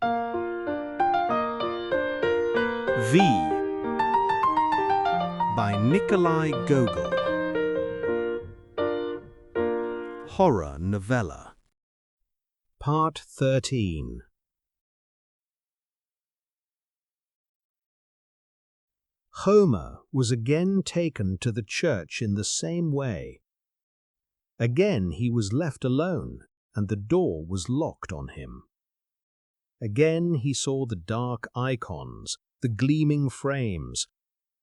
V by Nikolai Gogol. Horror novella. Part 13. Khoma was again taken to the church in the same way. Again he was left alone, and the door was locked on him. Again he saw the dark icons, the gleaming frames,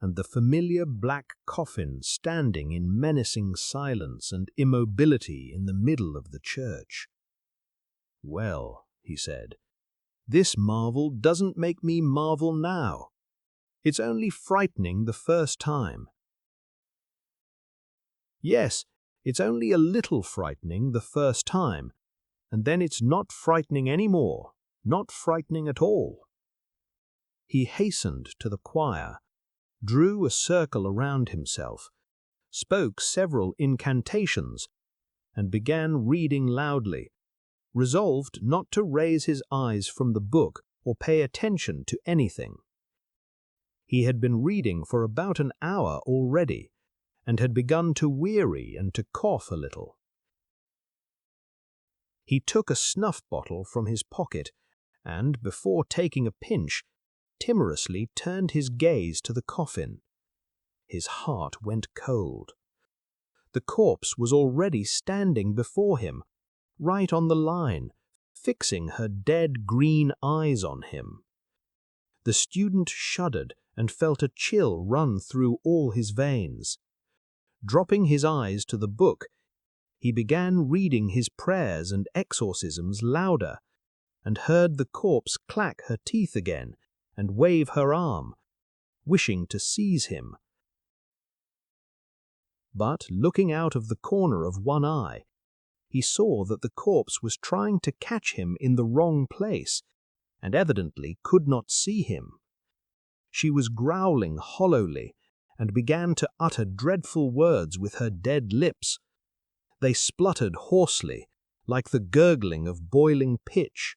and the familiar black coffin standing in menacing silence and immobility in the middle of the church. "Well," he said, "this marvel doesn't make me marvel now. It's only frightening the first time. Yes, it's only a little frightening the first time, and then it's not frightening anymore, not frightening at all." He hastened to the choir, drew a circle around himself, spoke several incantations, and began reading loudly, resolved not to raise his eyes from the book or pay attention to anything. He had been reading for about an hour already, and had begun to weary and to cough a little. He took a snuff bottle from his pocket and, before taking a pinch, timorously turned his gaze to the coffin. His heart went cold. The corpse was already standing before him, right on the line, fixing her dead green eyes on him. The student shuddered and felt a chill run through all his veins. Dropping his eyes to the book, he began reading his prayers and exorcisms louder, and heard the corpse clack her teeth again and wave her arm, wishing to seize him. But, looking out of the corner of one eye, he saw that the corpse was trying to catch him in the wrong place, and evidently could not see him. She was growling hollowly, and began to utter dreadful words with her dead lips. They spluttered hoarsely, like the gurgling of boiling pitch.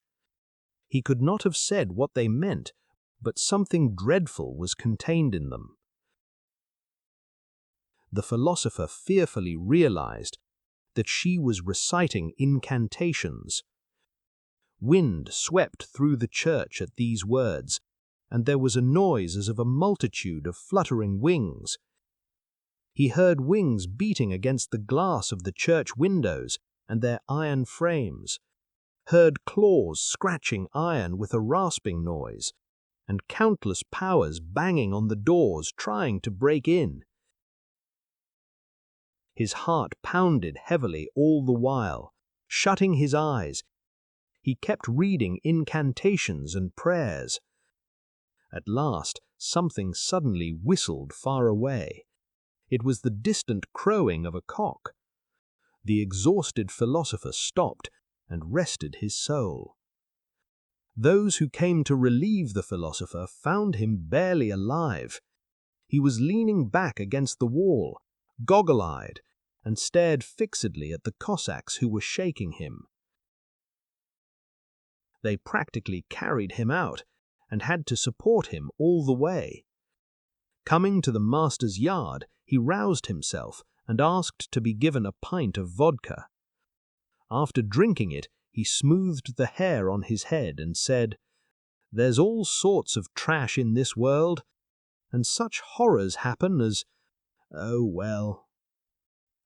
He could not have said what they meant, but something dreadful was contained in them. The philosopher fearfully realized that she was reciting incantations. Wind swept through the church at these words, and there was a noise as of a multitude of fluttering wings. He heard wings beating against the glass of the church windows and their iron frames, heard claws scratching iron with a rasping noise, and countless powers banging on the doors trying to break in. His heart pounded heavily all the while. Shutting his eyes, he kept reading incantations and prayers. At last, something suddenly whistled far away. It was the distant crowing of a cock. The exhausted philosopher stopped and rested his soul. Those who came to relieve the philosopher found him barely alive. He was leaning back against the wall, goggle-eyed, and stared fixedly at the Cossacks who were shaking him. They practically carried him out, and had to support him all the way. Coming to the master's yard, he roused himself and asked to be given a pint of vodka. After drinking it, he smoothed the hair on his head and said, "There's all sorts of trash in this world, and such horrors happen as, oh well."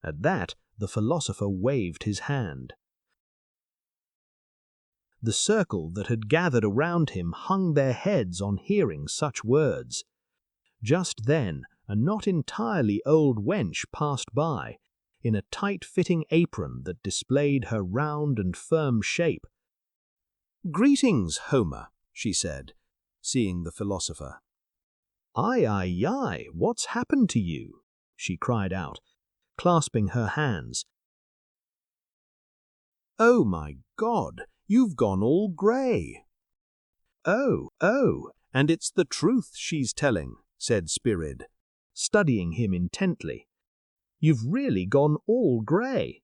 At that, the philosopher waved his hand. The circle that had gathered around him hung their heads on hearing such words. Just then, a not entirely old wench passed by, in a tight-fitting apron that displayed her round and firm shape. "Greetings, Homer," she said, seeing the philosopher. "Ay, ay, ay, what's happened to you?" she cried out, clasping her hands. "Oh, my God, you've gone all grey." Oh, and it's the truth she's telling," said Spirid, studying him intently. "You've really gone all grey."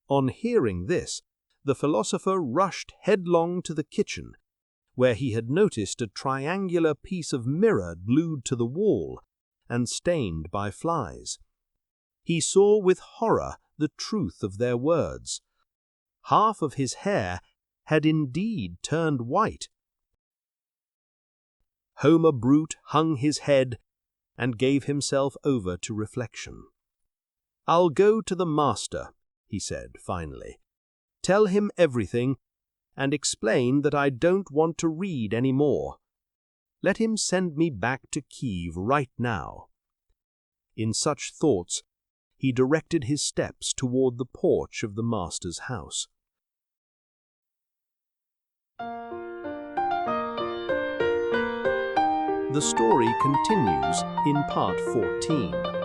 On hearing this, the philosopher rushed headlong to the kitchen where he had noticed a triangular piece of mirror glued to the wall and stained by flies. He saw with horror the truth of their words. Half of his hair had indeed turned white. Khoma Brut hung his head and gave himself over to reflection. "I'll go to the master," he said finally. "Tell him everything and explain that I don't want to read any more. Let him send me back to Kiev right now." In such thoughts, he directed his steps toward the porch of the master's house. The story continues in part 14.